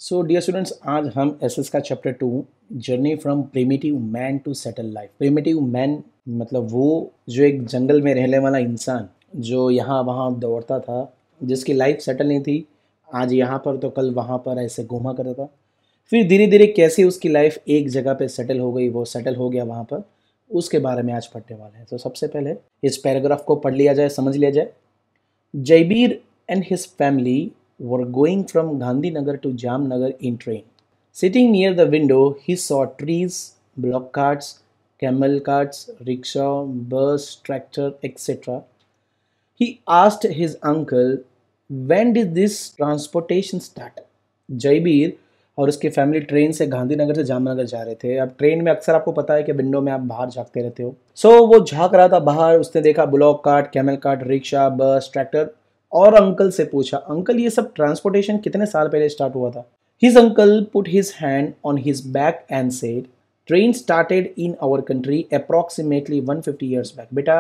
So dear students, आज हम SS का chapter 2 journey from primitive man to settle life. Primitive man मतलब वो जो एक जंगल में रहने वाला इंसान जो यहाँ वहाँ दौड़ता था, जिसकी लाइफ सेटल नहीं थी, आज यहाँ पर तो कल वहाँ पर ऐसे घूमा करता था। फिर धीरे धीरे कैसे उसकी लाइफ एक जगह पे सेटल हो गई, वो सेटल हो गया वहाँ पर, उसके बारे में आज पढ़ने वाले हैं। तो सबसे पहले इस पैराग्राफ को पढ़ लिया जाए, समझ लिया जाए। Jaibir and his family were going from Gandhinagar to Jamnagar in train. Sitting near the window, he saw trees, block carts, camel carts, rickshaw, bus, tractor, etc. He asked his uncle, when did this transportation start? Jaibir और उसकी family train से गांधीनगर से जामनगर जा रहे थे। अब train में अक्सर आपको पता है कि विंडो में आप बाहर झांकते रहते हो। वो झांक रहा था बाहर, उसने देखा block cart, camel cart, rickshaw, बस, ट्रैक्टर, और अंकल से पूछा, अंकल ये सब ट्रांसपोर्टेशन कितने साल पहले स्टार्ट हुआ था? His uncle put his hand on his back and said, train started in our country approximately 150 years back. बेटा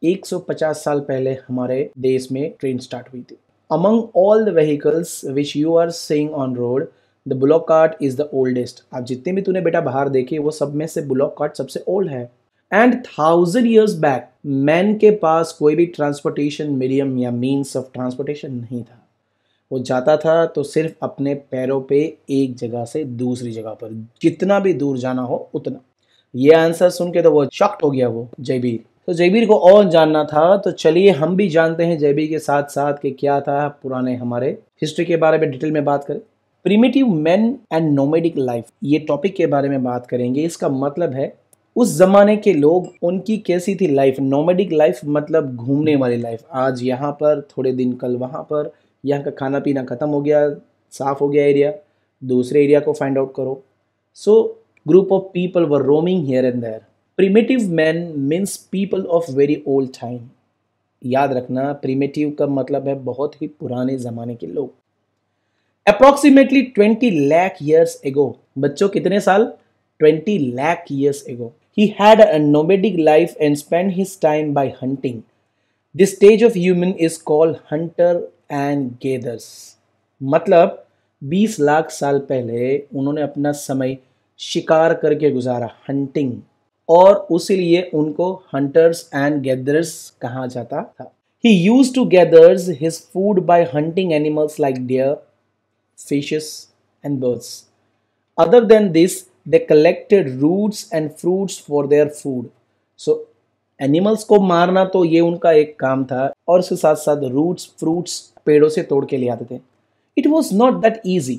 150 साल पहले हमारे देश में ट्रेन स्टार्ट हुई थी। Among all the vehicles which you are seeing on road, the bullock cart is the oldest. अब जितने भी तूने बेटा बाहर देखे वो सब में से बुलॉक कार्ट सबसे ओल्ड है। एंड 1000 years बैक मैन के पास कोई भी ट्रांसपोर्टेशन मीडियम या मीन्स ऑफ ट्रांसपोर्टेशन नहीं था। वो जाता था तो सिर्फ अपने पैरों पे एक जगह से दूसरी जगह पर, जितना भी दूर जाना हो उतना। ये आंसर सुन के तो वो शॉक्ड हो गया वो जयबीर। तो जयबीर को और जानना था, तो चलिए हम भी जानते हैं जयबीर के साथ साथ कि क्या था पुराने हमारे हिस्ट्री के बारे में डिटेल में बात करें। Primitive man and nomadic life, ये टॉपिक के बारे में बात करेंगे। इसका मतलब है उस जमाने के लोग, उनकी कैसी थी लाइफ। नोमैडिक लाइफ मतलब घूमने वाली लाइफ। आज यहाँ पर थोड़े दिन, कल वहाँ पर। यहाँ का खाना पीना खत्म हो गया, साफ हो गया एरिया, दूसरे एरिया को फाइंड आउट करो। So group of people were roaming here and there. Primitive man means people of very old time. याद रखना, प्रिमिटिव का मतलब है बहुत ही पुराने जमाने के लोग। Approximately 20 lakh years ago. बच्चों कितने साल? 20 lakh years ago. He had a nomadic life and spent his time by hunting. This stage of human is called hunter and gatherers. मतलब 20 लाख साल पहले उन्होंने अपना समय शिकार करके गुजारा, हंटिंग, और उसीलिए उनको हंटर्स एंड गैदरर्स कहा जाता था। He used to gather his food by hunting animals like deer, fishes and birds. Other than this, they collected roots and fruits for their food. So animals को मारना तो ये उनका एक काम था, और उसके साथ साथ रूट्स, फ्रूट्स पेड़ों से तोड़ के ले आते थे। It was not that easy.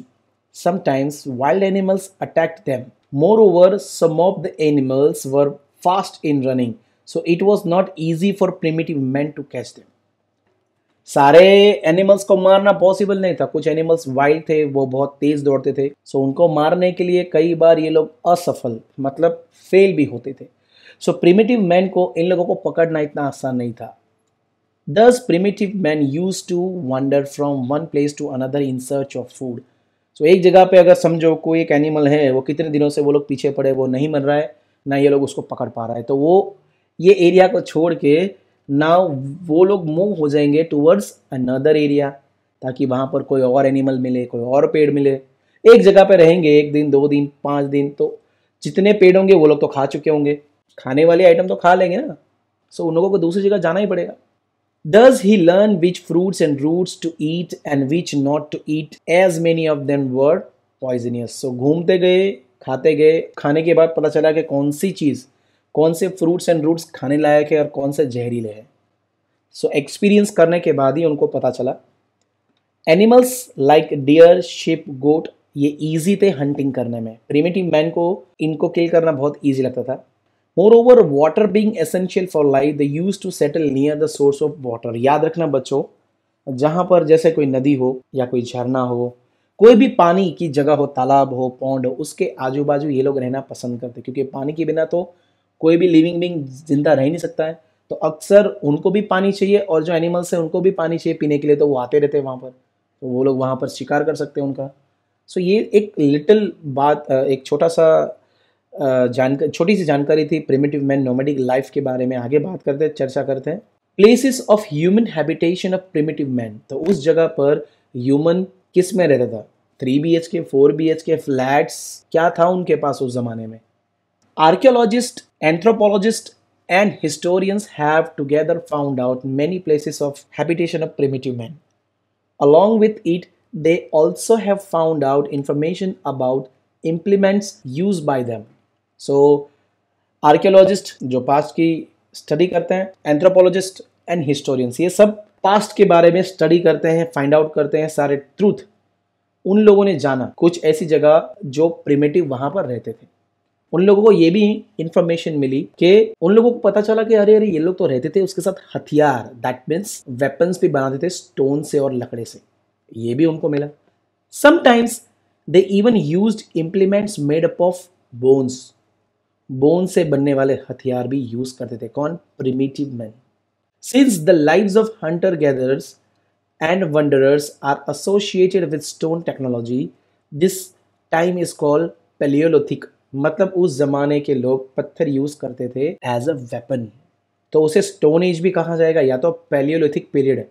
Sometimes wild animals attacked them. Moreover some of the animals were fast in running, so it was not easy for primitive man to catch them. सारे animals को मारना possible नहीं था। कुछ animals wild थे, वो बहुत तेज दौड़ते थे, सो उनको मारने के लिए कई बार ये लोग असफल मतलब फेल भी होते थे। सो प्रिमिटिव मैन को इन लोगों को पकड़ना इतना आसान नहीं था। Thus primitive men used to wander from one place to another in search of food. सो एक जगह पे अगर समझो कोई एक एनिमल है, वो कितने दिनों से वो लोग पीछे पड़े, वो नहीं मर रहा है, ना ये लोग उसको पकड़ पा रहा है, तो वो ये एरिया को छोड़ के ना वो लोग मूव हो जाएंगे टूवर्ड्स अनदर एरिया, ताकि वहाँ पर कोई और एनिमल मिले, कोई और पेड़ मिले। एक जगह पे रहेंगे 1 दिन, 2 दिन, 5 दिन, तो जितने पेड़ होंगे वो लोग तो खा चुके होंगे, खाने वाले आइटम तो खा लेंगे ना। सो उन लोगों को दूसरी जगह जाना ही पड़ेगा। Thus he learned which fruits and roots to eat and which not to eat, as many of them were poisonous. So घूमते गए, खाते गए, खाने के बाद पता चला कि कौन सी चीज़, कौन से फ्रूट्स एंड रूट्स खाने लायक है और कौन से जहरीले हैं। सो एक्सपीरियंस करने के बाद ही उनको पता चला। एनिमल्स लाइक डियर, शिप, गोट, ये ईजी थे हंटिंग करने में। प्रिमिटिव मैन को इनको किल करना बहुत ईजी लगता था। Moreover, water being essential for life, they used to settle near the source of water. याद रखना बच्चों, जहाँ पर जैसे कोई नदी हो या कोई झरना हो, कोई भी पानी की जगह हो, तालाब हो, पौंड हो, उसके आजू बाजू ये लोग रहना पसंद करते, क्योंकि पानी के बिना तो कोई भी लिविंग बीइंग जिंदा रह नहीं सकता है। तो अक्सर उनको भी पानी चाहिए, और जो एनिमल्स हैं उनको भी पानी चाहिए पीने के लिए, तो वो आते रहते हैं वहाँ पर, तो वो लोग वहाँ पर शिकार कर सकते हैं उनका। सो ये एक लिटिल बात, एक छोटी सी जानकारी थी प्रिमिटिव मैन नोमैडिक लाइफ के बारे में। आगे बात करते हैं, चर्चा करते हैं। Places of human habitation of primitive man, तो उस जगह पर ह्यूमन किस में रहता था? 3 BHK 4 BHK फ्लैट्स क्या था उनके पास उस जमाने में। Archaeologists, anthropologists, and historians have together found out many places of habitation of primitive man. Along with it, they also have found out information about implements used by them. So, archaeologist जो past की study करते हैं, anthropologist and historians, ये सब past के बारे में study करते हैं, फाइंड आउट करते हैं सारे ट्रूथ। उन लोगों ने जाना कुछ ऐसी जगह जो प्रिमिटिव वहां पर रहते थे। उन लोगों को ये भी इंफॉर्मेशन मिली कि उन लोगों को पता चला कि अरे अरे ये लोग तो रहते थे, उसके साथ हथियार, दैट मीन्स वेपन्स भी बनाते थे स्टोन से और लकड़े से, ये भी उनको मिला। Sometimes they even used implements made up of bones, bone से बनने वाले हथियार भी यूज करते थे। कौन? Primitive man. Since the lives of hunter gatherers and wanderers are associated with stone technology, this time is called Palaeolithic. मतलब उस जमाने के लोग पत्थर यूज करते थे एज अ वेपन, तो उसे स्टोन एज भी कहा जाएगा या तो पैलियोलिथिक पीरियड है।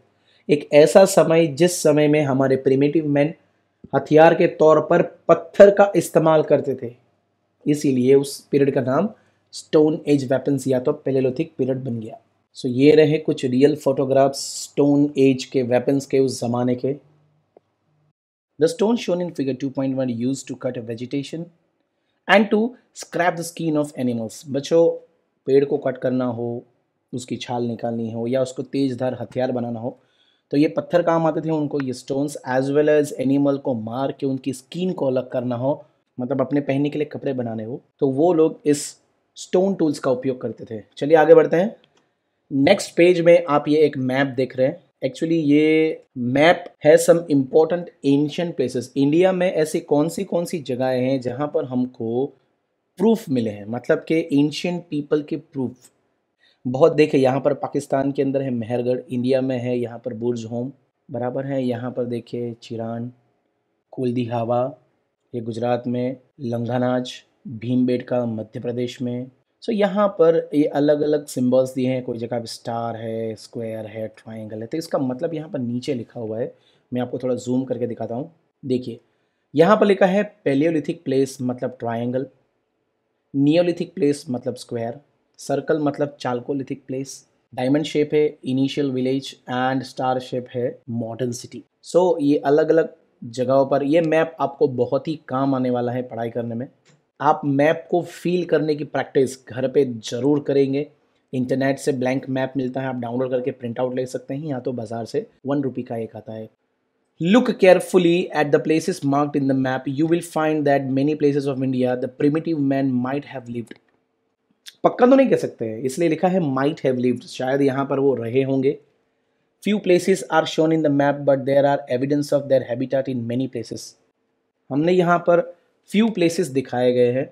एक ऐसा समय जिस समय में हमारे प्रिमिटिव मैन हथियार के तौर पर पत्थर का इस्तेमाल करते थे, इसीलिए उस पीरियड का नाम स्टोन एज वेपन्स या तो पैलियोलिथिक पीरियड बन गया। सो ये रहे कुछ रियल फोटोग्राफ्स स्टोन एज के वेपन्स के उस जमाने के। The stone shown in figure 2.1 used to cut vegetation and to scrape the skin of animals. बच्चों, पेड़ को कट करना हो, उसकी छाल निकालनी हो या उसको तेज धार हथियार बनाना हो, तो ये पत्थर काम आते थे उनको, ये stones, as well as animal को मार के उनकी स्किन को अलग करना हो, मतलब अपने पहनने के लिए कपड़े बनाने हो, तो वो लोग इस स्टोन टूल्स का उपयोग करते थे। चलिए आगे बढ़ते हैं। नेक्स्ट पेज में आप ये एक मैप देख रहे हैं। एक्चुअली ये मैप है some important ancient places. India में ऐसी कौन सी जगहें हैं जहां पर हमको प्रूफ मिले हैं, मतलब कि एंशिएंट पीपल के प्रूफ बहुत देखे। यहाँ पर पाकिस्तान के अंदर है मेहरगढ़, इंडिया में है यहाँ पर बुर्ज होम, बराबर है। यहाँ पर देखिए चिरान, कुलदी हावा, ये गुजरात में, लंघानाज, भीमबेटका मध्य प्रदेश में। सो यहाँ पर ये अलग अलग सिंबल्स दिए हैं, कोई जगह पे स्टार है, स्क्वायर है, ट्रायंगल है, तो इसका मतलब यहाँ पर नीचे लिखा हुआ है। मैं आपको थोड़ा जूम करके दिखाता हूँ। देखिए यहाँ पर लिखा है पैलियोलिथिक प्लेस मतलब ट्रायंगल, नियोलिथिक प्लेस मतलब स्क्वायर, सर्कल मतलब चाल्कोलिथिक प्लेस, डायमंड शेप है initial village and star shape है मॉडर्न सिटी। सो ये अलग अलग जगहों पर ये मैप आपको बहुत ही काम आने वाला है पढ़ाई करने में। आप मैप को फील करने की प्रैक्टिस घर पे ज़रूर करेंगे। इंटरनेट से ब्लैंक मैप मिलता है, आप डाउनलोड करके प्रिंट आउट ले सकते हैं, या तो बाजार से 1 रुपये का एक आता है। Look carefully at the places marked in the map. You will find that many places of India the primitive man might have lived. पक्का तो नहीं कह सकते हैं, इसलिए लिखा है might have lived, शायद यहाँ पर वो रहे होंगे। Few places are shown in the map, but there are evidence of their habitat in many places. हमने यहाँ पर few places दिखाए गए हैं।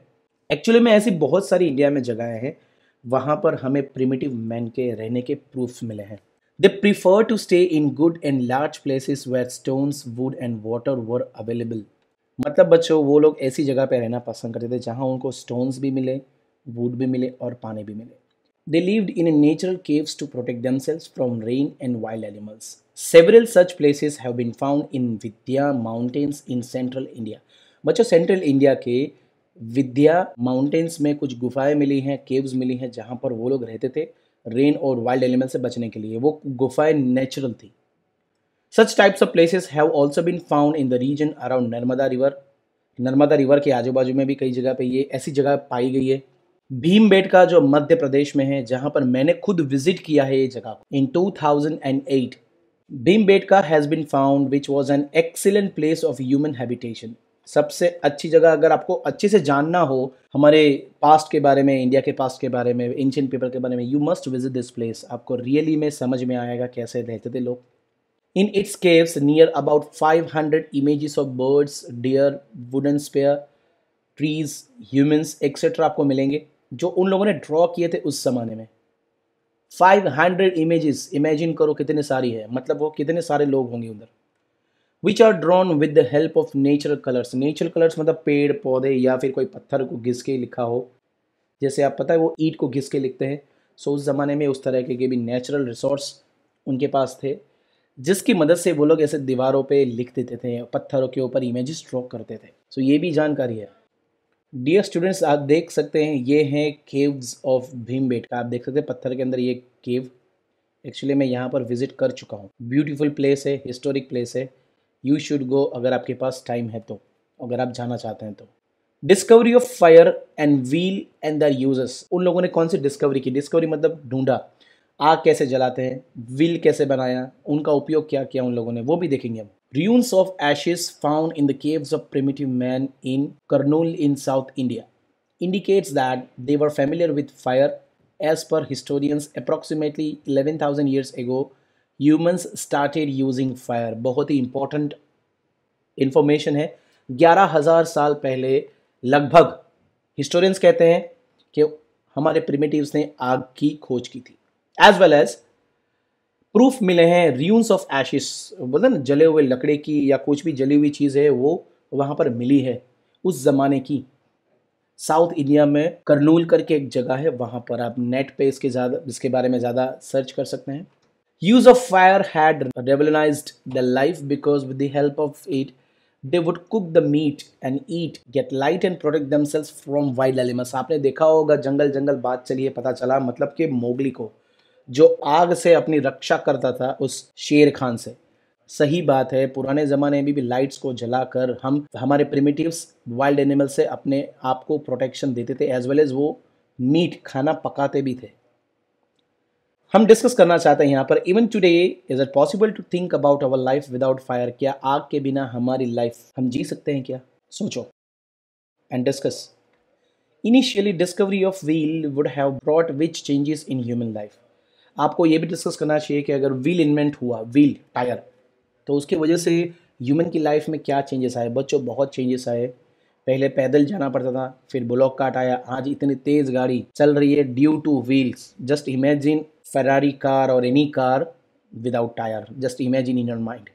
एक्चुअली में ऐसी बहुत सारी इंडिया में जगहें हैं वहाँ पर हमें प्रिमिटिव मैन के रहने के प्रूफ मिले हैं। They prefer to stay in good and large places where stones, wood and water were available. मतलब बच्चों वो लोग ऐसी जगह पे रहना पसंद करते थे जहाँ उनको स्टोन्स भी मिले, वुड भी मिले और पानी भी मिले। They lived in natural caves to protect themselves from rain and wild animals. Several such places have been found in Vidya Mountains in central India. बच्चों सेंट्रल इंडिया के विद्या माउंटेन्स में कुछ गुफाएं मिली हैं, केव्स मिली हैं जहाँ पर वो लोग रहते थे रेन और वाइल्ड एलिमेंट से बचने के लिए। वो गुफाएं नेचुरल थी। Such types of places have also been found in the region around Narmada river. Narmada river के आजू बाजू में भी कई जगह पे ये ऐसी जगह पाई गई है। भीमबेटका जो मध्य प्रदेश में है, जहां पर मैंने खुद विजिट किया है ये जगह in 2008। Bhimbetka has been found which was an excellent place of human habitation. सबसे अच्छी जगह, अगर आपको अच्छे से जानना हो हमारे पास्ट के बारे में, इंडिया के पास्ट के बारे में, एंशिएंट पीपल के बारे में, you must visit this place. आपको रियली में समझ में आएगा कैसे रहते थे लोग। In its caves near about 500 images of birds, deer, wooden spear, trees, humans etcetera आपको मिलेंगे जो उन लोगों ने ड्रॉ किए थे उस जमाने में। 500 इमेजेस, इमेजिन करो कितने सारी है, मतलब वो कितने सारे लोग होंगे उधर। Which are drawn with the help of natural colours. Natural colours मतलब पेड़ पौधे या फिर कोई पत्थर को घिस के लिखा हो, जैसे आप पता है वो ईंट को घिस के लिखते हैं। सो उस ज़माने में उस तरह के भी नेचुरल रिसोर्स उनके पास थे। जिसकी मदद से वो लोग ऐसे दीवारों पे लिख देते थे, पत्थरों के ऊपर इमेजेस ड्रॉ करते थे। सो ये भी जानकारी है। डियर स्टूडेंट्स, आप देख सकते हैं ये हैं केव्स ऑफ भीमबेटका। आप देख सकते हैं पत्थर के अंदर ये केव। एक्चुअली मैं यहाँ पर विजिट कर चुका हूँ। ब्यूटीफुल प्लेस है, हिस्टोरिक प्लेस है। यू शुड गो अगर आपके पास टाइम है तो, अगर आप जाना चाहते हैं तो। Discovery of fire and wheel and the uses. उन लोगों ने कौन सी डिस्कवरी की? डिस्कवरी मतलब ढूंढा, आग कैसे जलाते हैं, व्हील कैसे बनाया, उनका उपयोग क्या किया उन लोगों ने, वो भी देखेंगे हम। Ruins of ashes found in the caves of primitive man in Kurnool in South India indicates that they were familiar with fire. As per historians, approximately 11,000 years ago, humans started using fire. बहुत ही important information है। 11,000 साल पहले लगभग historians कहते हैं कि हमारे primitives ने आग की खोज की थी। As well as प्रूफ मिले हैं रियून्स ऑफ एशिस, बोलते ना जले हुए लकड़े की या कुछ भी जली हुई चीज़ है वो वहाँ पर मिली है उस ज़माने की। साउथ इंडिया में करनूल करके एक जगह है, वहाँ पर आप नेट पे इसके बारे में ज़्यादा सर्च कर सकते हैं। Use of fire had revolutionised the life because with the help of it they would cook the meat and eat, get light and protect themselves from wild animals. आपने देखा होगा जंगल जंगल बात चली है, पता चला मतलब कि मोगली को जो आग से अपनी रक्षा करता था उस शेर खान से। सही बात है, पुराने ज़माने में भी लाइट्स को जलाकर हम हमारे प्रिमिटिव्स वाइल्ड एनिमल से अपने आप को प्रोटेक्शन देते थे, एज वेल एज वो मीट खाना पकाते भी थे। हम डिस्कस करना चाहते हैं यहाँ पर, even today is it possible to think about our life without fire? क्या आग के बिना हमारी लाइफ हम जी सकते हैं क्या? सोचो and discuss. Initially discovery of wheel would have brought which changes in human life. आपको ये भी डिस्कस करना चाहिए कि अगर व्हील इन्वेंट हुआ, व्हील टायर, तो उसकी वजह से ह्यूमन की लाइफ में क्या चेंजेस आए? बच्चों बहुत चेंजेस आए। पहले पैदल जाना पड़ता था, फिर ब्लॉक कार्ट आया, आज इतनी तेज़ गाड़ी चल रही है due to wheels. Just imagine Ferrari car और any car without tyre, just imagine in your mind,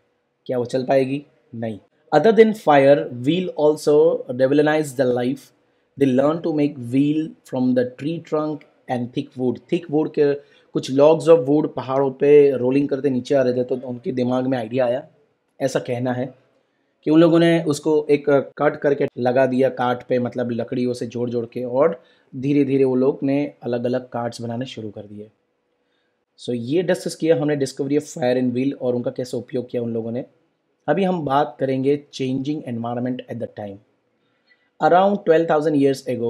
क्या वो चल पाएगी? नहीं। Other than fire, wheel also revolutionised the life. They learn to make wheel from the tree trunk and thick wood. Thick wood के कुछ logs of would पहाड़ों पे rolling करते नीचे आ रहे थे, तो उनके दिमाग में आइडिया आया, ऐसा कहना है कि उन लोगों ने उसको एक कट करके लगा दिया काट पे, मतलब लकड़ियों से जोड़ जोड़ के, और धीरे धीरे वो लोग ने अलग अलग कार्ड्स बनाने शुरू कर दिए। सो ये डिस्कस किया हमने discovery of fire and wheel और उनका कैसे उपयोग किया उन लोगों ने। अभी हम बात करेंगे changing environment at the time. Around 12,000 years ago,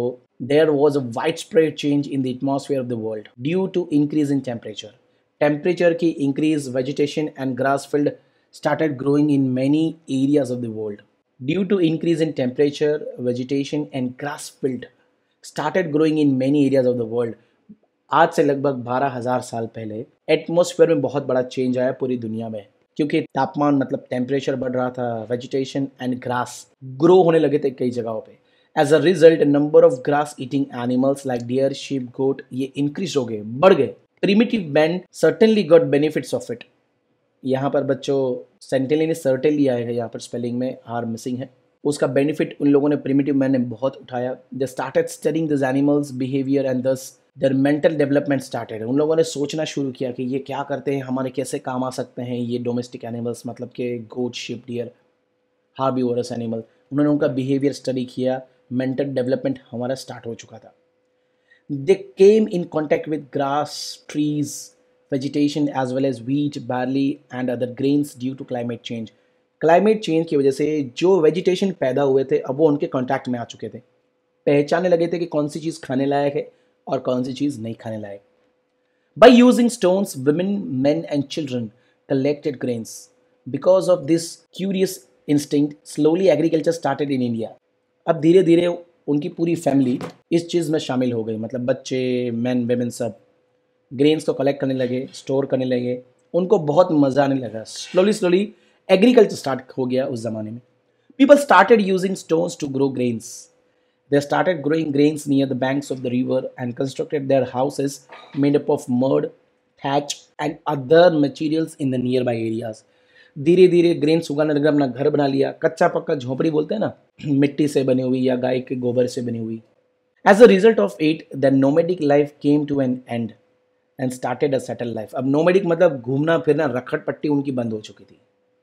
there was a widespread change in the atmosphere of the world due to increase in temperature. Temperature की increase, vegetation and grass field started growing in many areas of the world. Due to increase in temperature, vegetation and grass field started growing in many areas of the world. आज से लगभग 12,000 साल पहले atmosphere में बहुत बड़ा change आया पूरी दुनिया में, क्योंकि तापमान मतलब टेम्परेचर बढ़ रहा था, वेजिटेशन एंड ग्रास ग्रो होने लगे थे कई जगहों पे। As a result number of grass eating animals like deer, sheep, goat ये इंक्रीज हो गए, बढ़ गए। Primitive man certainly got benefits of it. यहाँ पर बच्चों सेंटेनली ने सर्टेनली आएगा, यहाँ पर स्पेलिंग में आर मिसिंग है। उसका बेनिफिट उन लोगों ने, प्रिमिटिव मैन ने बहुत उठाया। They started studying this animals behaviour and दस देयर मेंटल डेवलपमेंट स्टार्टेड। उन लोगों ने सोचना शुरू किया कि ये क्या करते हैं, हमारे कैसे काम आ सकते हैं ये डोमेस्टिक एनिमल्स, मतलब कि goat, sheep, deer, herbivorous animal. उन्होंने उनका बिहेवियर स्टडी किया, मेंटल डेवलपमेंट हमारा स्टार्ट हो चुका था। They came in contact with grass, trees, vegetation as well as wheat, barley and other grains due to climate change. Climate change की वजह से जो वेजिटेशन पैदा हुए थे अब वो उनके कांटेक्ट में आ चुके थे, पहचानने लगे थे कि कौन सी चीज़ खाने लायक है और कौन सी चीज़ नहीं खाने लायक। By using stones, women, men and children collected grains. Because of this curious instinct, slowly agriculture started in India. अब धीरे धीरे उनकी पूरी फैमिली इस चीज़ में शामिल हो गई, मतलब बच्चे, मैन, वेमेन सब ग्रेन्स को कलेक्ट करने लगे, स्टोर करने लगे, उनको बहुत मज़ा आने लगा। स्लोली एग्रीकल्चर स्टार्ट हो गया उस ज़माने में। People started using stones to grow grains. They started growing grains near the banks of the river and constructed their houses made up of mud, thatch and other materials in the nearby areas. धीरे धीरे grains उगाने लगे, अपना घर बना लिया, कच्चा पक्का झोपड़ी बोलते हैं ना, मिट्टी से बनी हुई या गाय के गोबर से बनी हुई। As a result of it the nomadic life came to an end. And started a settle life. अब नोमैडिक मतलब घूमना फिरना, रखड़ पट्टी उनकी बंद हो चुकी थी,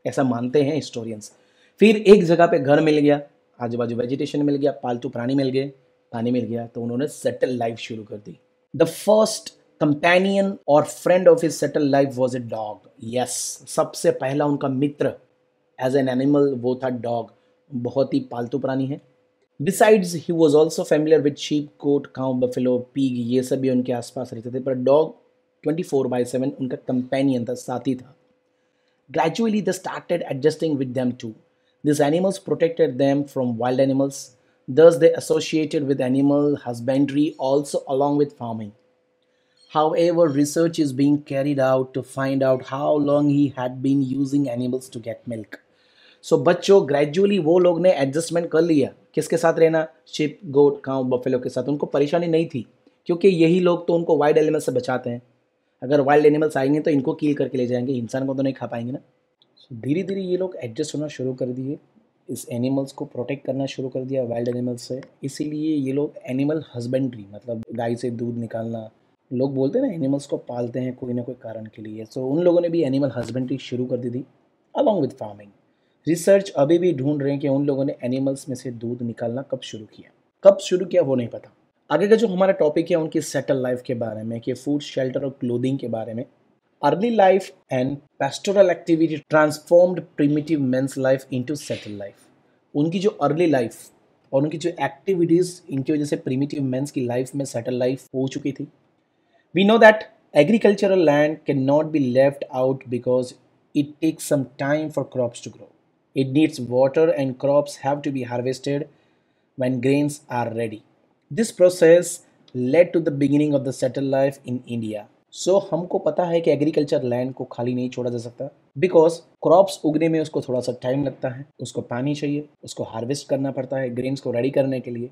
ऐसा मानते हैं हिस्टोरियंस। फिर एक जगह पे घर मिल गया, आजू बाजू वेजिटेशन मिल गया, पालतू प्राणी मिल गए, पानी मिल गया, तो उन्होंने सेटल लाइफ शुरू कर दी। द फर्स्ट कंपेनियन और friend of his settle life was a dog. Yes, सबसे पहला उनका मित्र एज एन एनिमल वो था डॉग, बहुत ही पालतू प्राणी है। Besides he was also familiar with sheep, goat, cow, buffalo, pig, ये सब भी उनके आसपास रहते थे, पर डॉग 24/7 उनका कंपेनियन था, साथी था। Gradually, they started adjusting with them too. These animals protected them from wild animals. Thus, they associated with animal husbandry also along with farming. However, research is being carried out to find out how long he had been using animals to get milk. सो बच्चों, gradually वो लोग ने adjustment कर लिया, किसके साथ रहना, ship, गोट, cow, buffalo के साथ। उनको परेशानी नहीं थी, क्योंकि यही लोग तो उनको वाइल्ड एनिमल से बचाते हैं। अगर वाइल्ड एनिमल्स आएंगे तो इनको किल करके ले जाएंगे, इंसान को तो नहीं खा पाएंगे ना। सो धीरे धीरे ये लोग एडजस्ट होना शुरू कर दिए, इस एनिमल्स को प्रोटेक्ट करना शुरू कर दिया वाइल्ड एनिमल्स से। इसीलिए ये लोग एनिमल हस्बेंड्री, मतलब गाय से दूध निकालना, लोग बोलते हैं ना एनिमल्स को पालते हैं कोई ना कोई कारण के लिए, सो उन लोगों ने भी एनिमल हस्बेंड्री शुरू कर दी थी अलॉन्ग विद फार्मिंग। रिसर्च अभी भी ढूंढ रहे हैं कि उन लोगों ने एनिमल्स में से दूध निकालना कब शुरू किया वो नहीं पता। आगे का जो हमारा टॉपिक है उनकी सेटल लाइफ के बारे में, कि फूड, शेल्टर और क्लोथिंग के बारे में। Early life and pastoral activity transformed primitive men's life into settle life. उनकी जो अर्ली लाइफ और उनकी जो एक्टिविटीज़, इनकी वजह से प्रिमिटिव मेंस की लाइफ में सेटल लाइफ हो चुकी थी। We know that agricultural land cannot be left out because it takes some time for crops to grow. It needs water and crops have to be harvested when grains are ready. This process led to the beginning of the settled life in India. So हमको पता है कि agriculture land को खाली नहीं छोड़ा जा सकता, बिकॉज क्रॉप्स उगने में उसको थोड़ा सा टाइम लगता है, उसको पानी चाहिए, उसको हार्वेस्ट करना पड़ता है ग्रेन्स को रेडी करने के लिए।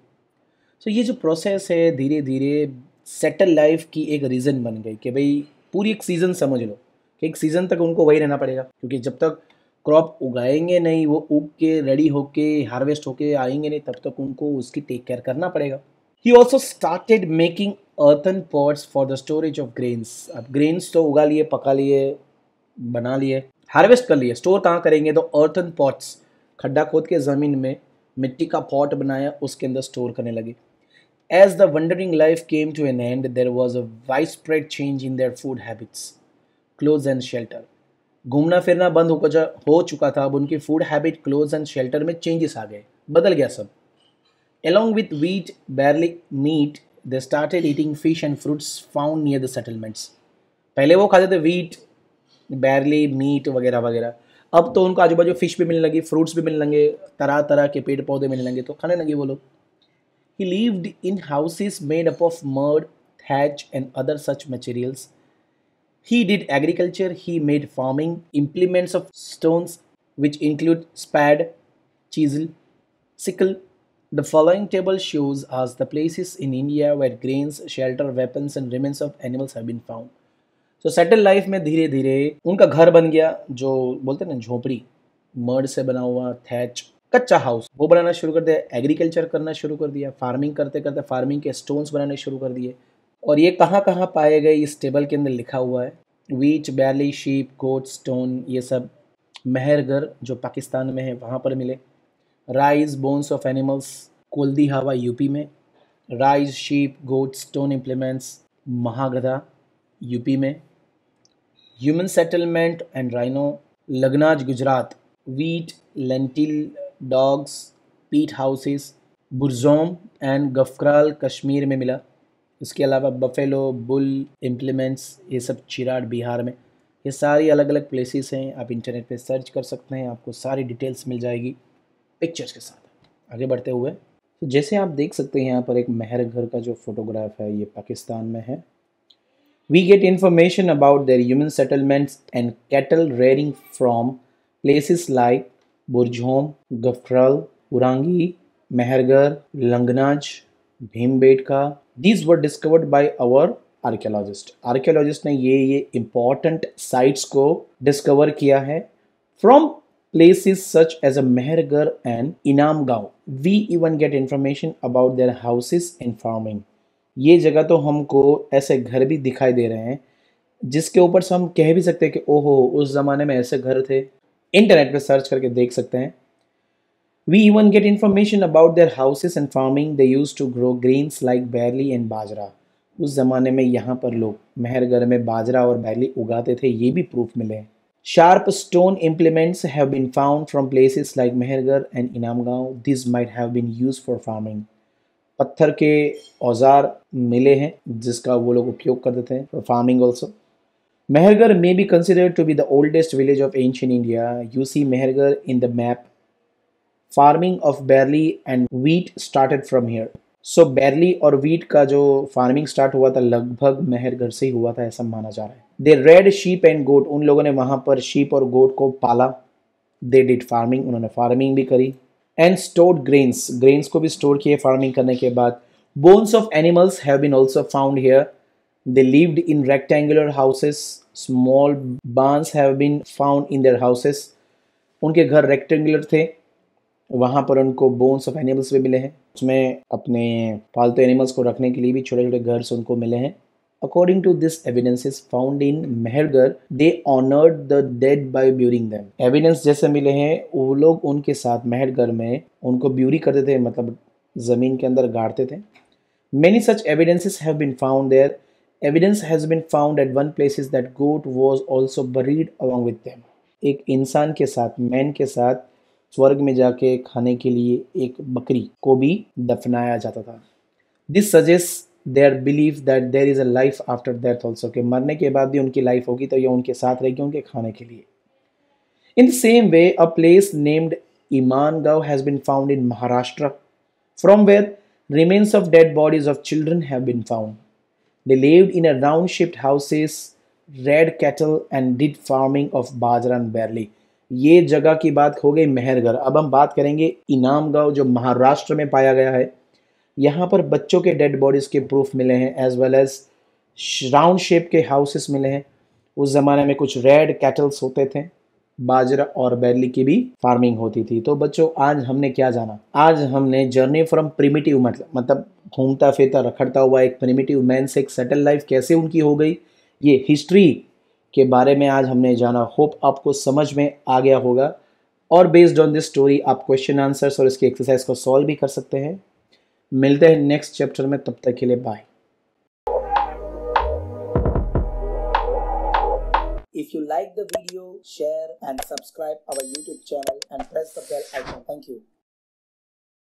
सो ये जो प्रोसेस है धीरे धीरे सेटल लाइफ की एक रीज़न बन गई कि भाई पूरी एक सीज़न समझ लो कि एक सीज़न तक उनको वही रहना पड़ेगा, क्योंकि जब तक क्रॉप उगाएंगे नहीं, वो उग के रेडी होके हार्वेस्ट होके आएंगे नहीं, तब तक उनको उसकी टेक केयर करना पड़ेगा। He also started making earthen pots for the storage of grains. अब ग्रेन्स तो उगा लिए, पका लिए, बना लिए, हार्वेस्ट कर लिए, स्टोर कहाँ करेंगे, तो earthen pots, खड्डा खोद के ज़मीन में मिट्टी का पॉट बनाया, उसके अंदर स्टोर करने लगे। As the wandering life came to an end, there was a widespread change in their food habits, clothes and shelter. घूमना फिरना बंद हो चुका था, अब उनकी food habit, clothes and shelter में चेंजेस आ गए, बदल गया सब। Along with wheat, barley, meat, they started eating fish and fruits found near the settlements. पहले वो खाते थे wheat, barley, meat वगैरह वगैरह, अब तो उनको आजू बाजू फिश भी मिलने लगी, फ्रूट्स भी मिलने लगे, तरह तरह के पेड़ पौधे मिलने लगे, तो खाने लगे वो लोग। He lived in houses made up of mud, thatch, and other such materials. He did agriculture. He made farming implements of stones, which include spade, chisel, sickle. The following table shows us the places in India where grains, shelter, weapons, and remains of animals have been found. So settled life में धीरे धीरे उनका घर बन गया, जो बोलते हैं ना झोपड़ी, मड से बना हुआ, थैच, कच्चा हाउस, वो बनाना शुरू कर दिया। एग्रीकल्चर करना शुरू कर दिया, फार्मिंग करते करते फार्मिंग के स्टोन्स बनाने शुरू कर दिए। और ये कहाँ कहाँ पाए गए इस टेबल के अंदर लिखा हुआ है। वीट, बैरली, शीप, गोट, स्टोन, ये सब मेहरगढ़ जो पाकिस्तान में है वहाँ पर मिले। Rice, bones of animals, Koldihwa UP में। Rice, sheep, goat, stone implements, Mahagara UP में। Human settlement and rhino, Langhnaj Gujarat. Wheat, lentil, dogs, pit houses, Burzahom and Gufkral Kashmir में मिला। इसके अलावा बफेलो, बुल इम्प्लीमेंट्स, ये सब चिराड़ बिहार में। ये सारी अलग अलग प्लेसेस हैं, आप इंटरनेट पे सर्च कर सकते हैं, आपको सारी डिटेल्स मिल जाएगी पिक्चर्स के साथ। आगे बढ़ते हुए तो जैसे आप देख सकते हैं यहाँ पर एक मेहरगढ़ का जो फोटोग्राफ है, ये पाकिस्तान में है। We get information about their human settlements and cattle rearing from places like Burjhom, Gafral, Urangi, Mehergarh, Langnaj, Bhimbetka. These were discovered by our archaeologist. Archaeologist ने ये important sites को discover किया है from places such as a Mehergarh and Inam Gaon. We even get information about their houses and farming. ये जगह तो हमको ऐसे घर भी दिखाई दे रहे हैं जिसके ऊपर से हम कह भी सकते हैं कि ओहो उस ज़माने में ऐसे घर थे। इंटरनेट पे सर्च करके देख सकते हैं। We even get information about their houses and farming. They used to grow grains like barley and बाजरा। उस ज़माने में यहाँ पर लोग मेहरगढ़ में बाजरा और barley उगाते थे, ये भी प्रूफ मिले हैं। Sharp stone implements have been found from places like Mehergarh and Inamgaon. These might have been used for farming. पत्थर के औजार मिले हैं जिसका वो लोग उपयोग करते थे for farming also. Mehergarh may be considered to be the oldest village of ancient India. You see Mehergarh in the map. Farming of barley and wheat started from here. So barley और wheat का जो farming start हुआ था लगभग मेहरगढ़ से ही हुआ था ऐसा माना जा रहा है। They reared sheep and goat. उन लोगों ने वहाँ पर sheep और goat को पाला। They did farming. उन्होंने फार्मिंग भी करी। And stored grains. Grains को भी स्टोर किए फार्मिंग करने के बाद। Bones of animals have been also found here. They lived in rectangular houses. Small barns have been found in their houses. उनके घर रेक्टेंगुलर थे, वहाँ पर उनको बोन्स ऑफ एनिमल्स भी मिले हैं। उसमें अपने पालतू एनिमल्स को रखने के लिए भी छोटे छोटे घर उनको मिले हैं। According to this evidences found in Mehrgarh, they honoured the dead by burying them. Evidence जैसे मिले हैं वो लोग उनके साथ मेहरगढ़ में उनको ब्यूरी करते थे, मतलब ज़मीन के अंदर गाड़ते थे। Many such evidences have been found there. Evidence has been found at one places that goat was also buried along with them. एक इंसान के साथ, मैन के साथ स्वर्ग में जाके खाने के लिए एक बकरी को भी दफनाया जाता था। This suggests their belief that there is a life after death also, कि मरने के बाद भी उनकी लाइफ होगी तो ये उनके साथ रहेगी उनके खाने के लिए। In the same way, a place named Imangaon has been found in Maharashtra, from where remains of dead bodies of children have been found. They lived in a round-shaped houses, reared cattle and did farming of bajra and barley. ये जगह की बात हो गई मेहरगढ़। अब हम बात करेंगे इनामगांव जो महाराष्ट्र में पाया गया है। यहाँ पर बच्चों के डेड बॉडीज के प्रूफ मिले हैं, as well as round shape के हाउसेस मिले हैं। उस ज़माने में कुछ रेड कैटल्स होते थे, बाजरा और बैरली की भी फार्मिंग होती थी। तो बच्चों आज हमने क्या जाना? आज हमने जर्नी फ्रॉम प्रिमिटिव मतलब घूमता फिरता रखड़ता हुआ एक प्रिमिटिव मैन से एक सेटल लाइफ कैसे उनकी हो गई, ये हिस्ट्री के बारे में आज हमने जाना। होप आपको समझ में आ गया होगा और बेस्ड ऑन दिस स्टोरी आप क्वेश्चन आंसर्स और इसकी एक्सरसाइज को सॉल्व भी कर सकते हैं। मिलते हैं नेक्स्ट चैप्टर में, तब तक के लिए bye. If you like the video, share and subscribe our YouTube channel and press the bell icon. Thank you.